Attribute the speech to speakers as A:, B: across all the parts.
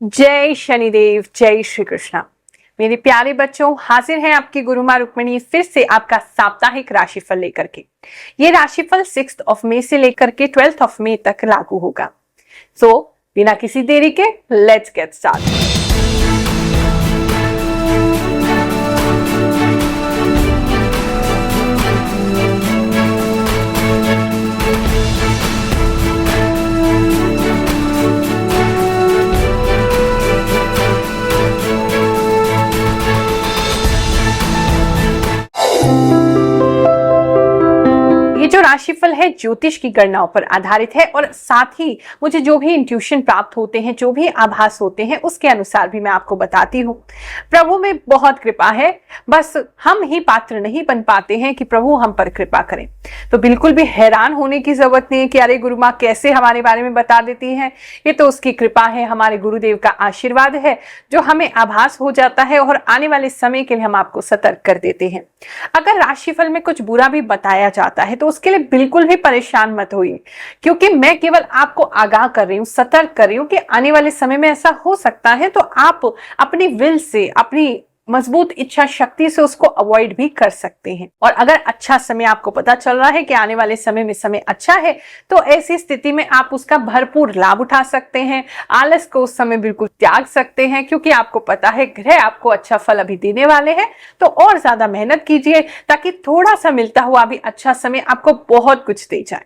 A: जय शनिदेव, जय श्री कृष्णा। मेरे प्यारे बच्चों, हाजिर हैं आपकी गुरु माँ रुक्मिणी फिर से आपका साप्ताहिक राशिफल लेकर के। ये राशिफल 6 मई से लेकर के 12 मई तक लागू होगा। बिना किसी देरी के लेट्स गेट स्टार्ट। ये जो राशिफल है ज्योतिष की गणनाओं पर आधारित है और साथ ही मुझे जो भी इंट्यूशन प्राप्त होते हैं, जो भी आभास होते हैं, उसके अनुसार भी मैं आपको बताती हूँ। प्रभु में बहुत कृपा है, बस हम ही पात्र नहीं बन पाते हैं कि प्रभु हम पर कृपा करें। तो बिल्कुल भी हैरान होने की जरूरत नहीं है कि अरे गुरु माँ कैसे हमारे बारे में बता देती है। ये तो उसकी कृपा है, हमारे गुरुदेव का आशीर्वाद है जो हमें आभास हो जाता है और आने वाले समय के लिए हम आपको सतर्क कर देते हैं। अगर राशिफल में कुछ बुरा भी बताया जाता है तो उसके लिए बिल्कुल भी परेशान मत होइए, क्योंकि मैं केवल आपको आगाह कर रही हूँ, सतर्क कर रही हूँ कि आने वाले समय में ऐसा हो सकता है। तो आप अपनी विल से, अपनी मजबूत इच्छा शक्ति से उसको अवॉइड भी कर सकते हैं। और अगर अच्छा समय आपको पता चल रहा है कि आने वाले समय में समय अच्छा है, तो ऐसी स्थिति में आप उसका भरपूर लाभ उठा सकते हैं। आलस को उस समय बिल्कुल त्याग सकते हैं, क्योंकि आपको पता है ग्रह आपको अच्छा फल अभी देने वाले हैं। तो और ज्यादा मेहनत कीजिए ताकि थोड़ा सा मिलता हुआ भी अच्छा समय आपको बहुत कुछ दे जाए।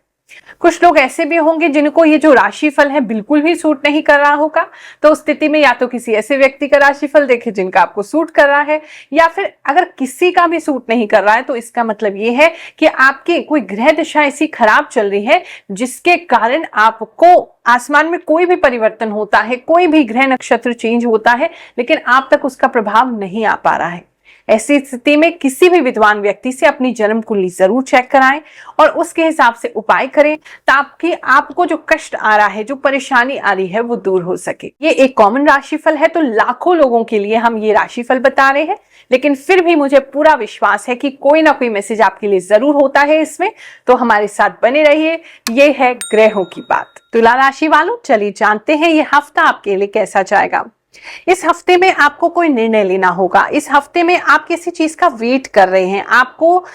A: कुछ लोग ऐसे भी होंगे जिनको ये जो राशिफल है बिल्कुल भी सूट नहीं कर रहा होगा। तो उस स्थिति में या तो किसी ऐसे व्यक्ति का राशिफल देखें जिनका आपको सूट कर रहा है, या फिर अगर किसी का भी सूट नहीं कर रहा है तो इसका मतलब ये है कि आपकी कोई ग्रह दिशा ऐसी खराब चल रही है जिसके कारण आपको आसमान में कोई भी परिवर्तन होता है, कोई भी ग्रह नक्षत्र चेंज होता है, लेकिन आप तक उसका प्रभाव नहीं आ पा रहा है। ऐसी स्थिति में किसी भी विद्वान व्यक्ति से अपनी जन्म कुंडली जरूर चेक कराएं और उसके हिसाब से उपाय करें, ताकि आपको जो कष्ट आ रहा है, जो परेशानी आ रही है, वो दूर हो सके। ये एक कॉमन राशिफल है, तो लाखों लोगों के लिए हम ये राशिफल बता रहे हैं, लेकिन फिर भी मुझे पूरा विश्वास है कि कोई ना कोई मैसेज आपके लिए जरूर होता है इसमें। तो हमारे साथ बने रहिए। ये है ग्रहों की बात। तुला राशि वालों, चलिए जानते हैं ये हफ्ता आपके लिए कैसा जाएगा। इस हफ्ते में आपको कोई निर्णय लेना होगा। इस हफ्ते में आप किसी चीज का वेट कर रहे हैं, आपको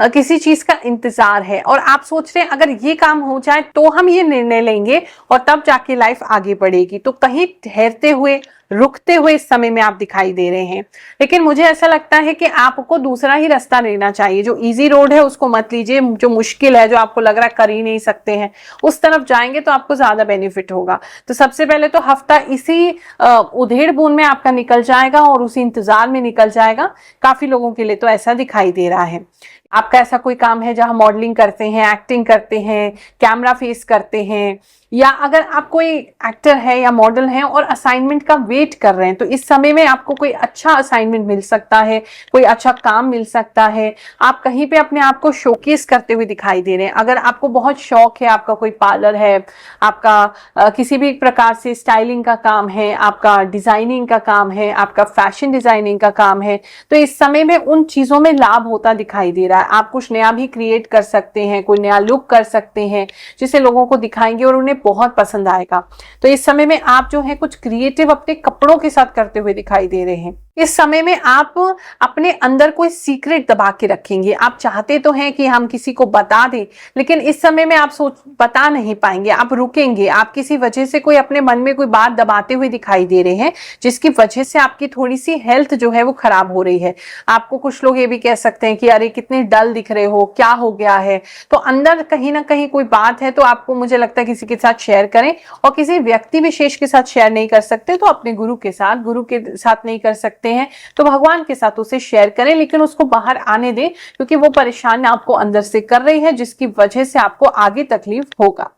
A: किसी चीज का इंतजार है और आप सोच रहे हैं अगर ये काम हो जाए तो हम ये निर्णय लेंगे और तब जाके लाइफ आगे बढ़ेगी। तो कहीं ठहरते हुए, रुकते हुए इस समय में आप दिखाई दे रहे हैं। लेकिन मुझे ऐसा लगता है कि आपको दूसरा ही रास्ता लेना चाहिए। जो इजी रोड है उसको मत लीजिए, जो मुश्किल है, जो आपको लग रहा है कर ही नहीं सकते हैं, उस तरफ जाएंगे तो आपको ज्यादा बेनिफिट होगा। तो सबसे पहले तो हफ्ता इसी उधेड़ बुन में आपका निकल जाएगा और उसी इंतजार में निकल जाएगा। काफी लोगों के लिए तो ऐसा दिखाई दे रहा है। आपका ऐसा कोई काम है जहां मॉडलिंग करते हैं, एक्टिंग करते हैं, कैमरा फेस करते हैं, या अगर आप कोई एक्टर है या मॉडल है और असाइनमेंट का वेट कर रहे हैं, तो इस समय में आपको कोई अच्छा असाइनमेंट मिल सकता है, कोई अच्छा काम मिल सकता है। आप कहीं पे अपने आप को शोकेस करते हुए दिखाई दे रहे हैं। अगर आपको बहुत शौक है, आपका कोई पार्लर है, आपका किसी भी प्रकार से स्टाइलिंग का काम है, आपका डिजाइनिंग का काम है, आपका फैशन डिजाइनिंग का काम है, तो इस समय में उन चीजों में लाभ होता दिखाई दे रहा है। आप कुछ नया भी क्रिएट कर सकते हैं, कोई नया लुक कर सकते हैं जिसे लोगों को दिखाएंगे और उन्हें बहुत पसंद आएगा। तो इस समय में आप जो है कुछ क्रिएटिव अपने कपड़ों के साथ करते हुए दिखाई दे रहे हैं। इस समय में आप अपने अंदर कोई सीक्रेट दबा के रखेंगे। आप चाहते तो हैं कि हम किसी को बता दें, लेकिन इस समय में आप बता नहीं पाएंगे, आप रुकेंगे। आप किसी वजह से कोई अपने मन में कोई बात दबाते हुए दिखाई दे रहे हैं, जिसकी वजह से आपकी थोड़ी सी हेल्थ जो है वो खराब हो रही है। आपको कुछ लोग ये भी कह सकते हैं कि अरे कितने डल दिख रहे हो, क्या हो गया है। तो अंदर कहीं ना कहीं कोई बात है, तो आपको, मुझे लगता है, किसी के साथ शेयर करें। और किसी व्यक्ति विशेष के साथ शेयर नहीं कर सकते तो अपने गुरु के साथ नहीं कर सकते हैं तो भगवान के साथ उसे शेयर करें, लेकिन उसको बाहर आने दें, क्योंकि वो परेशान आपको अंदर से कर रही है, जिसकी वजह से आपको आगे तकलीफ होगा।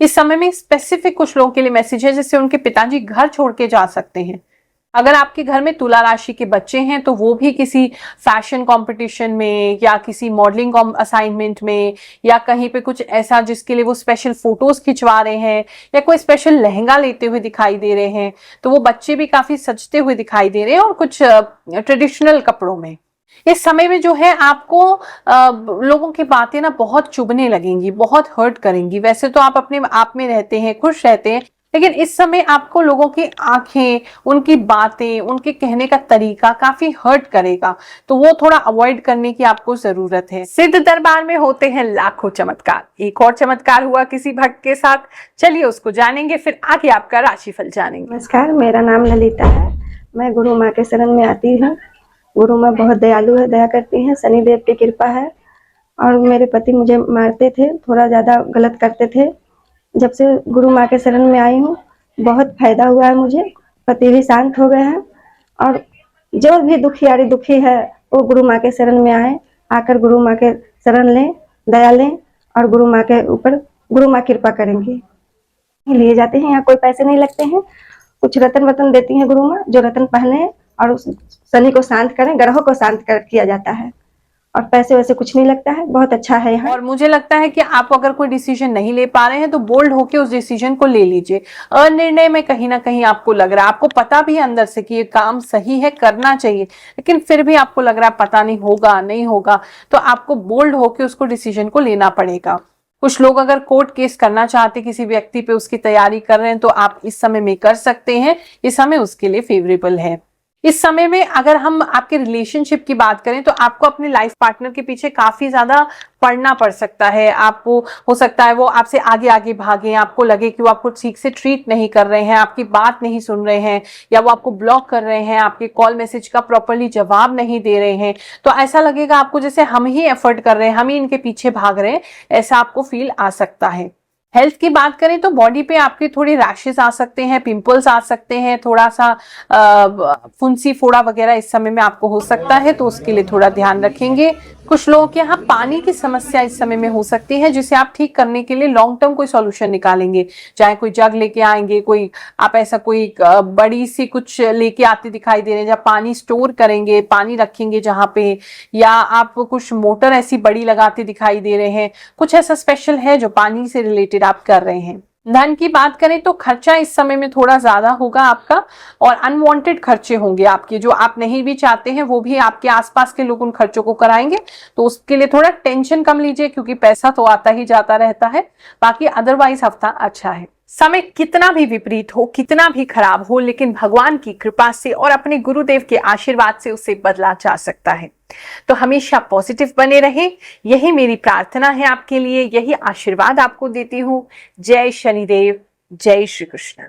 A: इस समय में स्पेसिफिक कुछ लोगों के लिए मैसेज है, जैसे उनके पिताजी घर छोड़ के जा सकते हैं। अगर आपके घर में तुला राशि के बच्चे हैं तो वो भी किसी फैशन कंपटीशन में या किसी मॉडलिंग असाइनमेंट में या कहीं पे कुछ ऐसा जिसके लिए वो स्पेशल फोटोज खिंचवा रहे हैं या कोई स्पेशल लहंगा लेते हुए दिखाई दे रहे हैं, तो वो बच्चे भी काफी सजते हुए दिखाई दे रहे हैं और कुछ ट्रेडिशनल कपड़ों में। इस समय में जो है आपको लोगों की बातें ना बहुत चुभने लगेंगी, बहुत हर्ट करेंगी। वैसे तो आप अपने आप में रहते हैं, खुश रहते हैं, लेकिन इस समय आपको लोगों की आंखें, उनकी बातें, उनके कहने का तरीका काफी हर्ट करेगा, तो वो थोड़ा अवॉइड करने की आपको जरूरत है। सिद्ध दरबार में होते हैं लाखों चमत्कार। एक और चमत्कार हुआ किसी भक्त के साथ, चलिए उसको जानेंगे, फिर आगे आपका राशिफल जानेंगे।
B: नमस्कार, मेरा नाम ललिता है। मैं गुरु माँ के शरण में आती हूँ। गुरु माँ बहुत दयालु है, दया करती हैं, शनिदेव की कृपा है। और मेरे पति मुझे मारते थे, थोड़ा ज़्यादा गलत करते थे। जब से गुरु माँ के शरण में आई हूँ, बहुत फायदा हुआ है मुझे। पति भी शांत हो गए हैं। और जो भी दुखी है वो गुरु माँ के शरण में आए, आकर गुरु माँ के शरण लें, दया लें, और गुरु माँ के ऊपर गुरु माँ कृपा करेंगे। लिए जाते हैं, यहाँ कोई पैसे नहीं लगते हैं। कुछ रतन वतन देती हैं गुरु माँ, जो रतन पहने और उस शनि को शांत करें, ग्रहों को शांत कर किया जाता है। और पैसे वैसे कुछ नहीं लगता है, बहुत अच्छा है यहाँ।
A: और मुझे लगता है कि आप अगर कोई डिसीजन नहीं ले पा रहे हैं तो बोल्ड होकर उस डिसीजन को ले लीजिए। अनिर्णय में कहीं ना कहीं आपको लग रहा है, आपको पता भी है अंदर से कि ये काम सही है, करना चाहिए, लेकिन फिर भी आपको लग रहा है पता नहीं होगा नहीं होगा, तो आपको बोल्ड होकर उसको डिसीजन को लेना पड़ेगा। कुछ लोग अगर कोर्ट केस करना चाहते किसी व्यक्ति पे, उसकी तैयारी कर रहे हैं, तो आप इस समय में कर सकते हैं। इस समय उसके लिए फेवरेबल है। इस समय में अगर हम आपके रिलेशनशिप की बात करें तो आपको अपने लाइफ पार्टनर के पीछे काफी ज्यादा पड़ना पड़ सकता है। आपको हो सकता है वो आपसे आगे आगे भागे, आपको लगे कि वो आपको ठीक से ट्रीट नहीं कर रहे हैं, आपकी बात नहीं सुन रहे हैं, या वो आपको ब्लॉक कर रहे हैं, आपके कॉल मैसेज का प्रॉपरली जवाब नहीं दे रहे हैं। तो ऐसा लगेगा आपको जैसे हम ही एफर्ट कर रहे हैं, हम ही इनके पीछे भाग रहे हैं, ऐसा आपको फील आ सकता है। हेल्थ की बात करें तो बॉडी पे आपके थोड़ी रैशेस आ सकते हैं, पिंपल्स आ सकते हैं, थोड़ा सा फुंसी फोड़ा वगैरह इस समय में आपको हो सकता है, तो उसके लिए थोड़ा ध्यान रखेंगे। कुछ लोगों के यहाँ पानी की समस्या इस समय में हो सकती है, जिसे आप ठीक करने के लिए लॉन्ग टर्म कोई सॉल्यूशन निकालेंगे। चाहे कोई जग लेके आएंगे, कोई आप ऐसा कोई बड़ी सी कुछ लेके आते दिखाई दे रहे हैं, जहाँ पानी स्टोर करेंगे, पानी रखेंगे जहाँ पे, या आप कुछ मोटर ऐसी बड़ी लगाते दिखाई दे रहे हैं, कुछ ऐसा स्पेशल है जो पानी से रिलेटेड आप कर रहे हैं। धन की बात करें तो खर्चा इस समय में थोड़ा ज्यादा होगा आपका, और अनवांटेड खर्चे होंगे आपके, जो आप नहीं भी चाहते हैं वो भी आपके आसपास के लोग उन खर्चों को कराएंगे। तो उसके लिए थोड़ा टेंशन कम लीजिए, क्योंकि पैसा तो आता ही जाता रहता है। बाकी अदरवाइज हफ्ता अच्छा है। समय कितना भी विपरीत हो, कितना भी खराब हो, लेकिन भगवान की कृपा से और अपने गुरुदेव के आशीर्वाद से उसे बदला जा सकता है। तो हमेशा पॉजिटिव बने रहें, यही मेरी प्रार्थना है आपके लिए, यही आशीर्वाद आपको देती हूँ। जय शनिदेव, जय श्री कृष्ण।